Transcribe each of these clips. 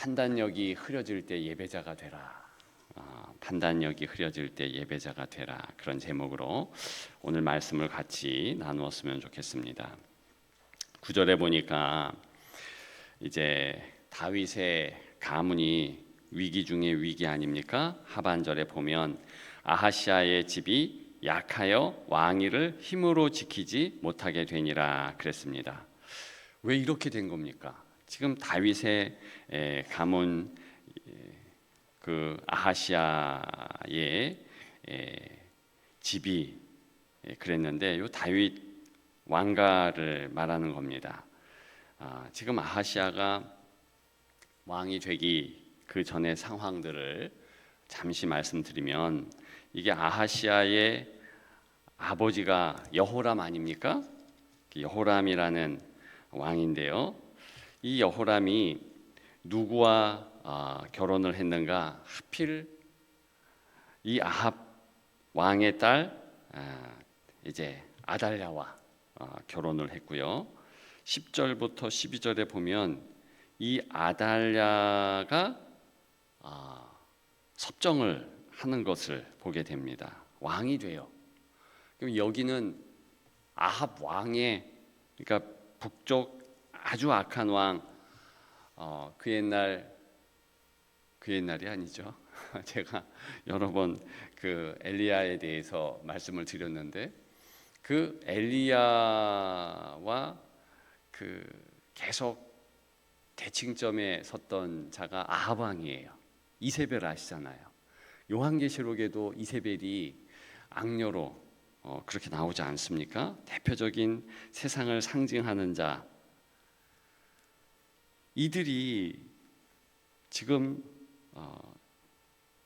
판단력이 흐려질 때 예배자가 되라. 판단력이 흐려질 때 예배자가 되라. 그런 제목으로 오늘 말씀을 같이 나누었으면 좋겠습니다. 9절에 보니까 이제 다윗의 가문이 위기 중에 위기 아닙니까? 하반절에 보면 아하시아의 집이 약하여 왕위를 힘으로 지키지 못하게 되니라 그랬습니다. 왜 이렇게 된 겁니까? 지금 다윗의 가문 그 아하시아의 집이 그랬는데 요 다윗 왕가를 말하는 겁니다. 지금 아하시아가 왕이 되기 그 전의 상황들을 잠시 말씀드리면 이게 아하시아의 아버지가 여호람 아닙니까? 여호람이라는 왕인데요. 이 여호람이 누구와 결혼을 했는가? 하필 이 아합 왕의 딸 이제 아달랴와 결혼을 했고요. 10절부터 12절에 보면 이 아달랴가 섭정을 하는 것을 보게 됩니다. 왕이 돼요. 그럼 여기는 아합 왕의, 그러니까 북쪽 아주 악한 왕, 그 옛날이 아니죠. 제가 여러 번 그 엘리야에 대해서 말씀을 드렸는데 그 엘리야와 그 계속 대칭점에 섰던 자가 아합 왕이에요. 이세벨 아시잖아요. 요한계시록에도 이세벨이 악녀로 그렇게 나오지 않습니까? 대표적인 세상을 상징하는 자, 이들이 지금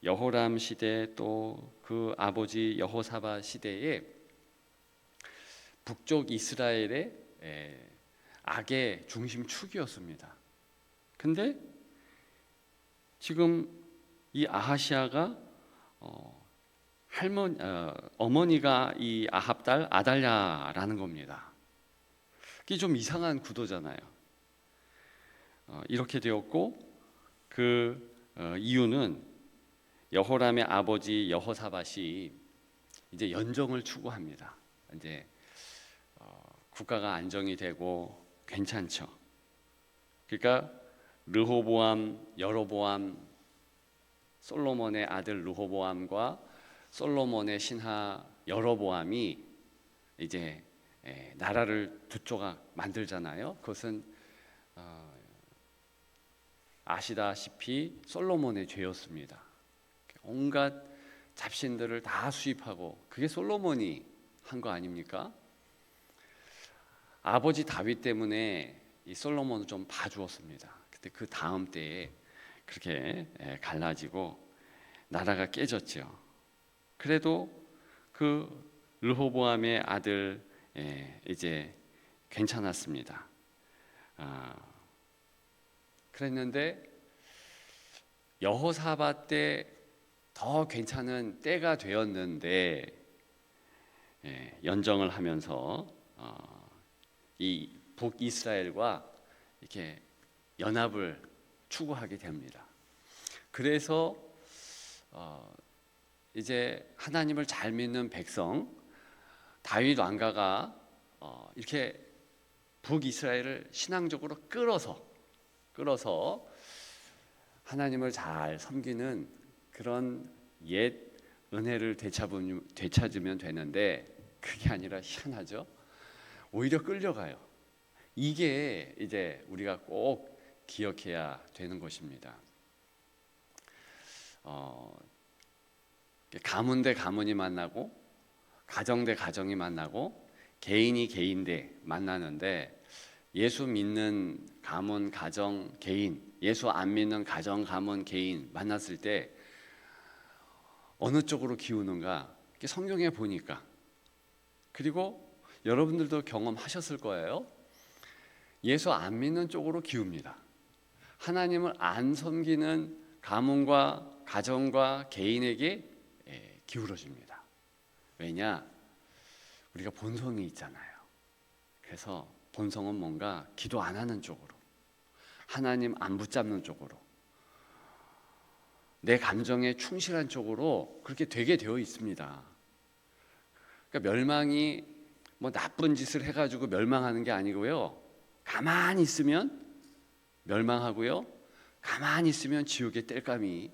여호람 시대 또 그 아버지 여호사밧 시대에 북쪽 이스라엘의 악의 중심축이었습니다. 근데 지금 이 아하시아가 어머니가 이 아합 딸 아달랴라는 겁니다. 이게 좀 이상한 구도잖아요. 이렇게 되었고 그 이유는 여호람의 아버지 여호사밧이 이제 연정을 추구합니다. 이제 국가가 안정이 되고 괜찮죠. 그러니까 르호보암, 여로보암, 솔로몬의 아들 르호보암과 솔로몬의 신하 여로보암이 이제 나라를 두 조각 만들잖아요. 그것은 아시다시피 솔로몬의 죄였습니다. 온갖 잡신들을 다 수입하고 그게 솔로몬이 한 거 아닙니까? 아버지 다윗 때문에 이 솔로몬을 좀 봐주었습니다. 그때 그 다음 때에 그렇게 갈라지고 나라가 깨졌죠. 그래도 그 르호보암의 아들 이제 괜찮았습니다. 그랬는데 여호사밧 때 더 괜찮은 때가 되었는데 연정을 하면서 이 북이스라엘과 이렇게 연합을 추구하게 됩니다. 그래서 이제 하나님을 잘 믿는 백성 다윗 왕가가 이렇게 북이스라엘을 신앙적으로 끌어서 하나님을 잘 섬기는 그런 옛 은혜를 되찾으면 되는데 그게 아니라 희한하죠. 오히려 끌려가요. 이게 이제 우리가 꼭 기억해야 되는 것입니다. 가문 대 가문이 만나고 가정 대 가정이 만나고 개인이 개인 대 만나는데 예수 믿는 가문, 가정, 개인, 예수 안 믿는 가정, 가문, 개인 만났을 때 어느 쪽으로 기우는가? 성경에 보니까, 그리고 여러분들도 경험하셨을 거예요. 예수 안 믿는 쪽으로 기웁니다. 하나님을 안 섬기는 가문과 가정과 개인에게 기울어집니다. 왜냐? 우리가 본성이 있잖아요. 그래서 본성은 뭔가 기도 안 하는 쪽으로, 하나님 안 붙잡는 쪽으로, 내 감정에 충실한 쪽으로 그렇게 되게 되어 있습니다. 그러니까 멸망이 뭐 나쁜 짓을 해가지고 멸망하는 게 아니고요. 가만히 있으면 멸망하고요. 가만히 있으면 지옥의 땔감이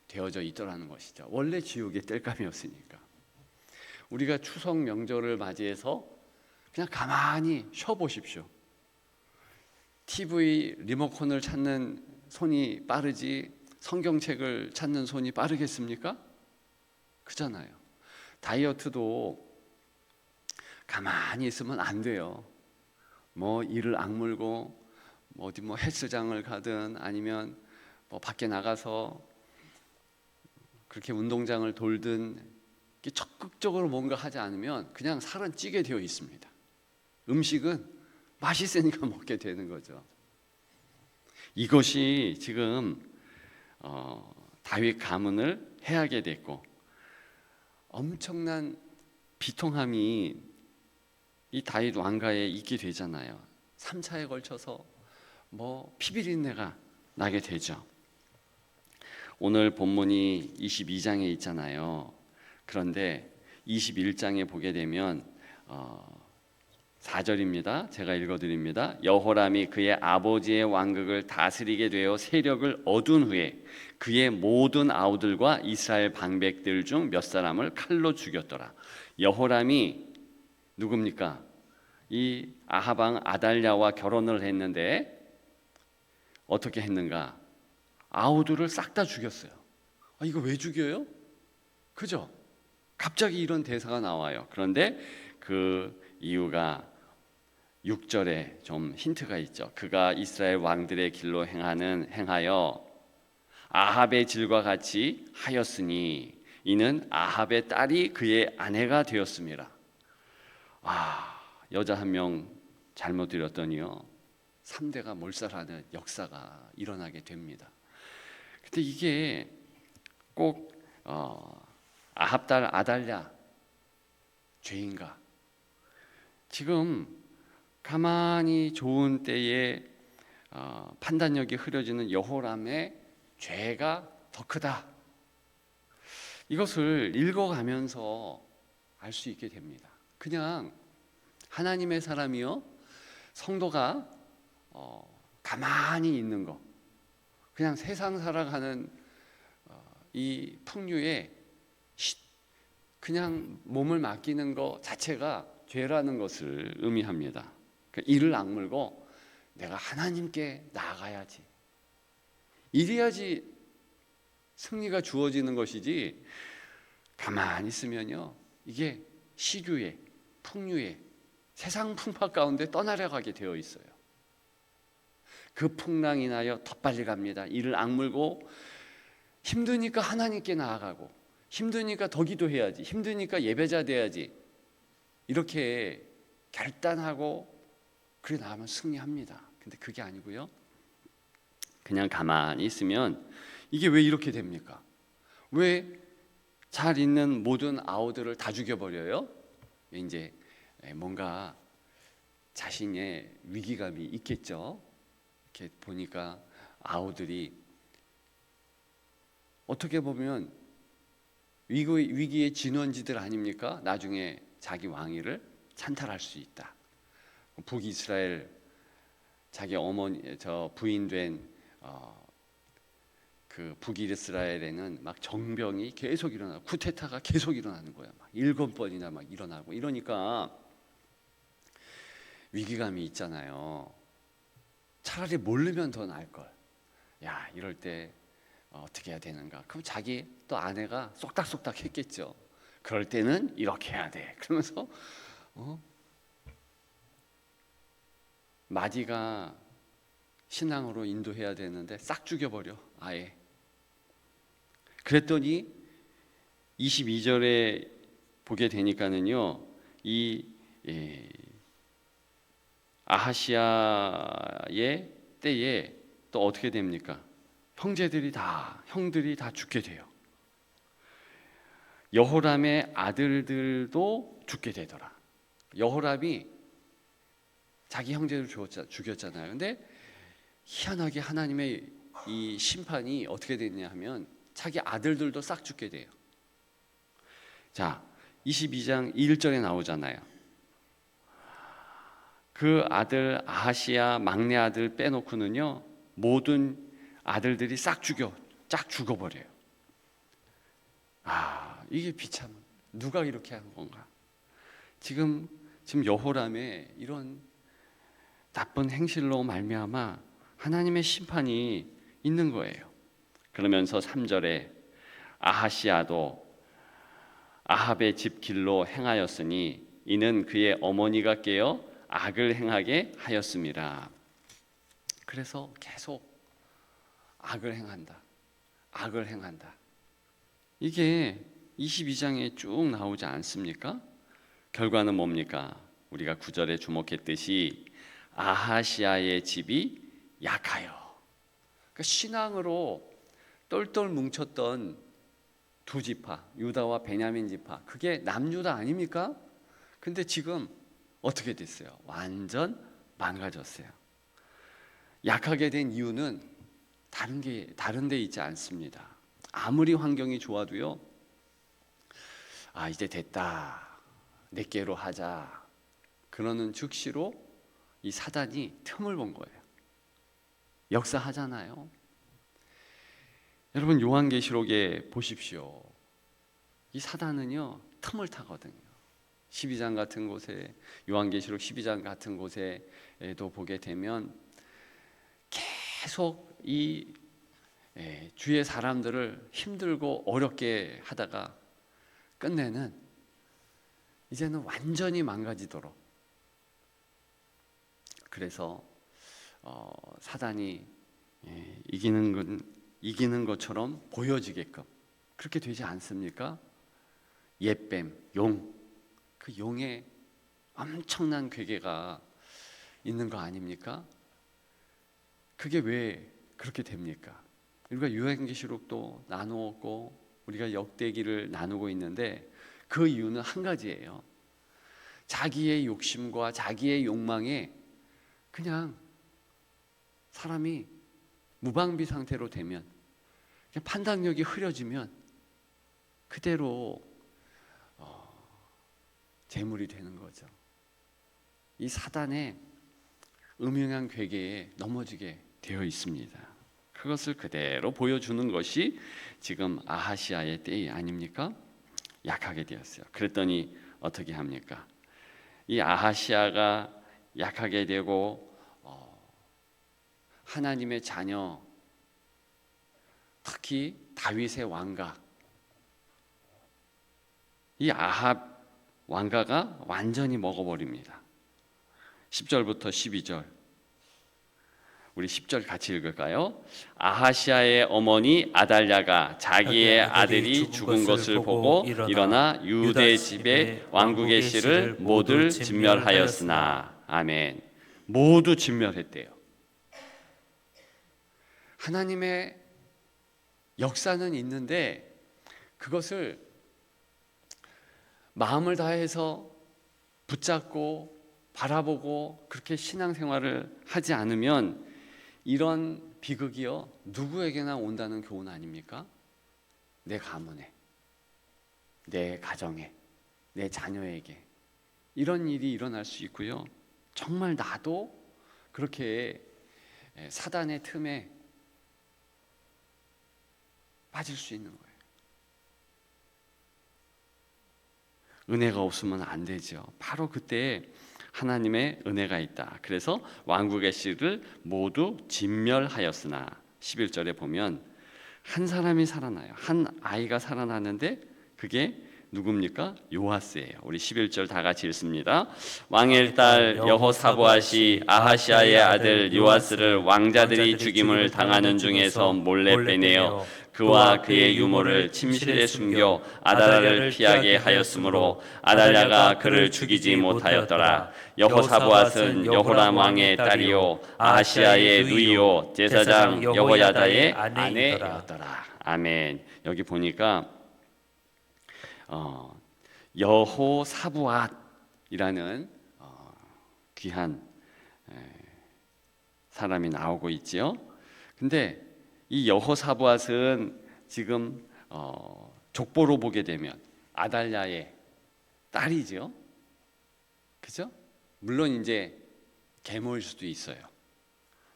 되어져 있더라는 것이죠. 원래 지옥의 땔감이었으니까. 우리가 추석 명절을 맞이해서 그냥 가만히 쉬어보십시오. TV 리모컨을 찾는 손이 빠르지 성경책을 찾는 손이 빠르겠습니까? 그잖아요. 다이어트도 가만히 있으면 안 돼요. 뭐 이를 악물고 어디 뭐 헬스장을 가든 아니면 뭐 밖에 나가서 그렇게 운동장을 돌든 적극적으로 뭔가 하지 않으면 그냥 살은 찌게 되어 있습니다. 음식은 맛있으니까 먹게 되는 거죠. 이것이 지금 다윗 가문을 해하게 됐고 엄청난 비통함이 이 다윗 왕가에 있게 되잖아요. 3차에 걸쳐서 뭐 피비린내가 나게 되죠. 오늘 본문이 22장에 있잖아요. 그런데 21장에 보게 되면 4절입니다. 제가 읽어드립니다. 여호람이 그의 아버지의 왕국을 다스리게 되어 세력을 얻은 후에 그의 모든 아우들과 이스라엘 방백들 중 몇 사람을 칼로 죽였더라. 여호람이 누굽니까? 이 아합 왕 아달랴와 결혼을 했는데 어떻게 했는가? 아우들을 싹 다 죽였어요. 이거 왜 죽여요? 그죠? 갑자기 이런 대사가 나와요. 그런데 그 이유가 6절에 좀 힌트가 있죠. 그가 이스라엘 왕들의 길로 행하여 아합의 질과 같이 하였으니 이는 아합의 딸이 그의 아내가 되었습니다. 여자 한 명 잘못 들였더니요 3대가 몰살하는 역사가 일어나게 됩니다. 근데 이게 꼭 아합 딸 아달랴 죄인가? 지금 가만히 좋은 때에 판단력이 흐려지는 여호람의 죄가 더 크다. 이것을 읽어가면서 알 수 있게 됩니다. 그냥 하나님의 사람이요 성도가 가만히 있는 거, 그냥 세상 살아가는 이 풍류에 그냥 몸을 맡기는 것 자체가 죄라는 것을 의미합니다. 이를 악물고 내가 하나님께 나아가야지, 이래야지 승리가 주어지는 것이지 가만히 있으면요 이게 시류에 풍류에 세상 풍파 가운데 떠나려가게 되어 있어요. 그 풍랑 인하여 더 빨리 갑니다. 이를 악물고 힘드니까 하나님께 나아가고 힘드니까 더 기도해야지, 힘드니까 예배자 돼야지, 이렇게 결단하고 그래 나가면 승리합니다. 근데 그게 아니고요, 그냥 가만히 있으면 이게 왜 이렇게 됩니까? 왜 잘 있는 모든 아우들을 다 죽여버려요? 이제 뭔가 자신의 위기감이 있겠죠. 이렇게 보니까 아우들이 어떻게 보면 위기의 진원지들 아닙니까? 나중에 자기 왕위를 찬탈할 수 있다. 북이스라엘 자기 어머니 부인된 그 북이스라엘에는 막 정병이 계속 일어나고 쿠데타가 계속 일어나는 거야. 막 7번이나 막 일어나고 이러니까 위기감이 있잖아요. 차라리 모르면 더 나을 걸. 야, 이럴 때 어떻게 해야 되는가? 그럼 자기 또 아내가 쏙닥쏙닥 했겠죠. 그럴 때는 이렇게 해야 돼. 그러면서 마디가 신앙으로 인도해야 되는데 싹 죽여버려 아예. 그랬더니 22절에 보게 되니까는요 이 아하시아의 때에 또 어떻게 됩니까? 형들이 다 죽게 돼요. 여호람의 아들들도 죽게 되더라. 여호람이 자기 형제를 죽였잖아요. 근데 희한하게 하나님의 이 심판이 어떻게 됐냐 하면 자기 아들들도 싹 죽게 돼요. 자, 22장 1절에 나오잖아요. 그 아들 아하시야 막내 아들 빼놓고는요 모든 아들들이 싹 죽어버려요. 이게 비참, 누가 이렇게 한 건가? 지금 여호람의 이런 나쁜 행실로 말미암아 하나님의 심판이 있는 거예요. 그러면서 3절에 아하시야도 아합의 집 길로 행하였으니 이는 그의 어머니가 깨어 악을 행하게 하였음이라. 그래서 계속 악을 행한다. 이게 22장에 쭉 나오지 않습니까? 결과는 뭡니까? 우리가 9절에 주목했듯이 아하시야의 집이 약하여. 그러니까 신앙으로 똘똘 뭉쳤던 두 지파, 유다와 베냐민 지파, 그게 남유다 아닙니까? 근데 지금 어떻게 됐어요? 완전 망가졌어요. 약하게 된 이유는 다른 데 있지 않습니다. 아무리 환경이 좋아도요, 이제 됐다, 내게로 하자, 그러는 즉시로 이 사단이 틈을 본 거예요. 역사하잖아요. 여러분 요한계시록에 보십시오. 이 사단은요 틈을 타거든요. 12장 같은 곳에, 요한계시록 12장 같은 곳에도 보게 되면 계속 이 주의 사람들을 힘들고 어렵게 하다가 끝내는, 이제는 완전히 망가지도록. 그래서 사단이 이기는 것처럼 보여지게끔 그렇게 되지 않습니까? 옛뱀, 용, 그 용의 엄청난 괴계가 있는 거 아닙니까? 그게 왜 그렇게 됩니까? 우리가 요한계시록도 나누었고 우리가 역대기를 나누고 있는데 그 이유는 한 가지예요. 자기의 욕심과 자기의 욕망에 그냥 사람이 무방비 상태로 되면, 그냥 판단력이 흐려지면 그대로 재물이 되는 거죠. 이 사단의 음흉한 괴계에 넘어지게 되어 있습니다. 그것을 그대로 보여주는 것이 지금 아하시야의 때이 아닙니까? 약하게 되었어요. 그랬더니 어떻게 합니까? 이 아하시야가 약하게 되고 하나님의 자녀, 특히 다윗의 왕가, 이 아합 왕가가 완전히 먹어버립니다. 10절부터 12절, 우리 10절 같이 읽을까요? 아하시야의 어머니 아달랴가 자기의 아들이 죽은 것을 보고 일어나 유대 집에 왕국의 씨를 모두 진멸하였으나. 아멘. 모두 진멸했대요. 하나님의 역사는 있는데 그것을 마음을 다해서 붙잡고 바라보고 그렇게 신앙생활을 하지 않으면 이런 비극이요 누구에게나 온다는 교훈 아닙니까? 내 가문에, 내 가정에, 내 자녀에게 이런 일이 일어날 수 있고요. 정말 나도 그렇게 사단의 틈에 빠질 수 있는 거예요. 은혜가 없으면 안 되죠. 바로 그때 하나님의 은혜가 있다. 그래서 왕국의 씨를 모두 진멸하였으나 11절에 보면 한 사람이 살아나요. 한 아이가 살아나는데 그게 누굽니까? 요아스예요. 우리 11절 다 같이 읽습니다. 왕의 딸 여호사보앗이 아하시야의 아들 요아스를 왕자들이 죽임을 당하는 중에서 몰래 빼내어 그와 그의 유모를 침실에 숨겨 아달랴를 피하게 하였으므로 아달랴가 그를 죽이지 못하였더라. 여호사보앗은 여호람 왕의 딸이요 아하시야의 누이요 제사장 여호야다의 아내였더라. 아멘. 여기 보니까 여호사부앗이라는 귀한 사람이 나오고 있지요. 근데 이 여호사부앗은 지금 족보로 보게 되면 아달랴의 딸이죠. 그죠? 물론 이제 계모일 수도 있어요.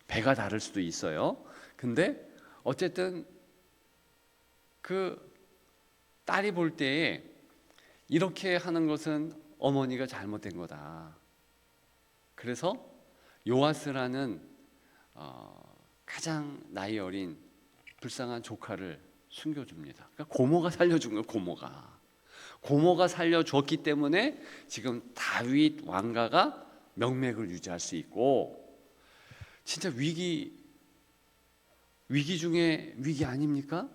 배가 다를 수도 있어요. 근데 어쨌든 그 딸이 볼 때에 이렇게 하는 것은 어머니가 잘못된 거다. 그래서 요아스라는 가장 나이 어린 불쌍한 조카를 숨겨줍니다. 그러니까 고모가 살려준 거예요. 고모가 살려줬기 때문에 지금 다윗 왕가가 명맥을 유지할 수 있고, 진짜 위기 중에 위기 아닙니까?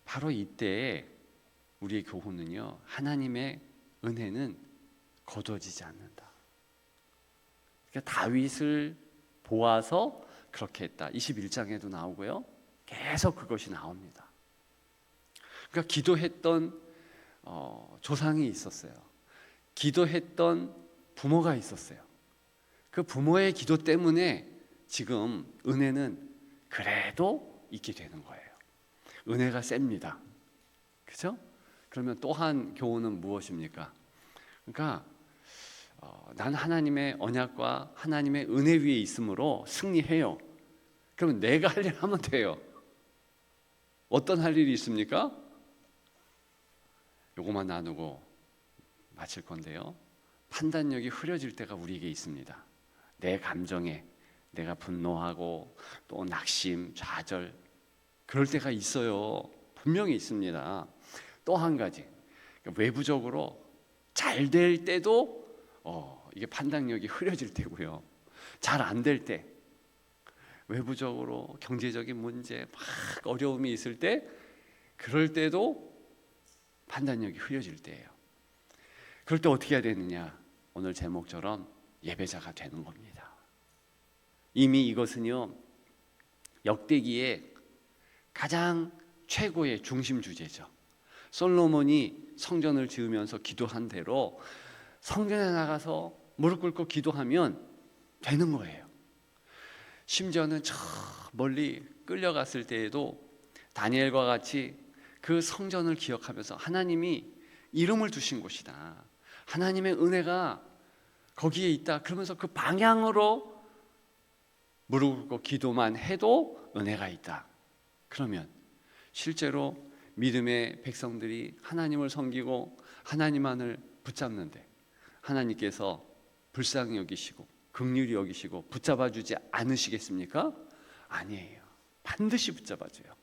바로 이때 우리의 교훈은요, 하나님의 은혜는 거둬지지 않는다. 그러니까 다윗을 보아서 그렇게 했다. 21장에도 나오고요. 계속 그것이 나옵니다. 그러니까 기도했던 조상이 있었어요. 기도했던 부모가 있었어요. 그 부모의 기도 때문에 지금 은혜는 그래도 있게 되는 거예요. 은혜가 셉니다. 그죠? 그러면 또 한 교훈은 무엇입니까? 그러니까 난 하나님의 언약과 하나님의 은혜 위에 있으므로 승리해요. 그러면 내가 할 일 하면 돼요. 어떤 할 일이 있습니까? 요것만 나누고 마칠 건데요. 판단력이 흐려질 때가 우리에게 있습니다. 내 감정에 내가 분노하고 또 낙심, 좌절, 그럴 때가 있어요. 분명히 있습니다. 또 한 가지, 외부적으로 잘 될 때도 이게 판단력이 흐려질 때고요. 잘 안 될 때, 외부적으로 경제적인 문제, 막 어려움이 있을 때, 그럴 때도 판단력이 흐려질 때예요. 그럴 때 어떻게 해야 되느냐? 오늘 제목처럼 예배자가 되는 겁니다. 이미 이것은요, 역대기의 가장 최고의 중심 주제죠. 솔로몬이 성전을 지으면서 기도한 대로 성전에 나가서 무릎 꿇고 기도하면 되는 거예요. 심지어는 저 멀리 끌려갔을 때에도 다니엘과 같이 그 성전을 기억하면서 하나님이 이름을 두신 곳이다, 하나님의 은혜가 거기에 있다, 그러면서 그 방향으로 무릎 꿇고 기도만 해도 은혜가 있다. 그러면 실제로 믿음의 백성들이 하나님을 섬기고 하나님만을 붙잡는데 하나님께서 불쌍히 여기시고 긍휼히 여기시고 붙잡아주지 않으시겠습니까? 아니에요. 반드시 붙잡아줘요.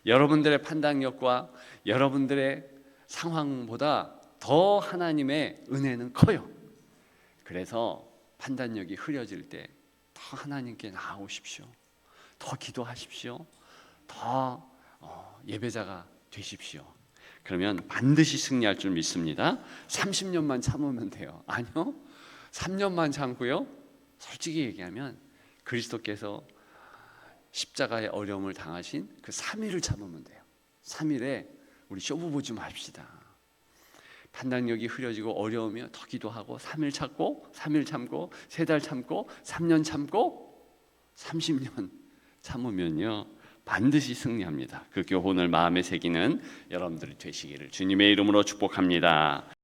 여러분들의 판단력과 여러분들의 상황보다 더 하나님의 은혜는 커요. 그래서 판단력이 흐려질 때 더 하나님께 나아오십시오. 더 기도하십시오. 더 예배자가 되십시오. 그러면 반드시 승리할 줄 믿습니다. 30년만 참으면 돼요. 아니요, 3년만 참고요. 솔직히 얘기하면 그리스도께서 십자가의 어려움을 당하신 그 3일을 참으면 돼요. 3일에 우리 쇼부 보지 맙시다. 판단력이 흐려지고 어려우면 더 기도하고 3일 참고 3일 참고 3달 참고 3년 참고 30년 참으면요 반드시 승리합니다. 그 교훈을 마음에 새기는 여러분들이 되시기를 주님의 이름으로 축복합니다.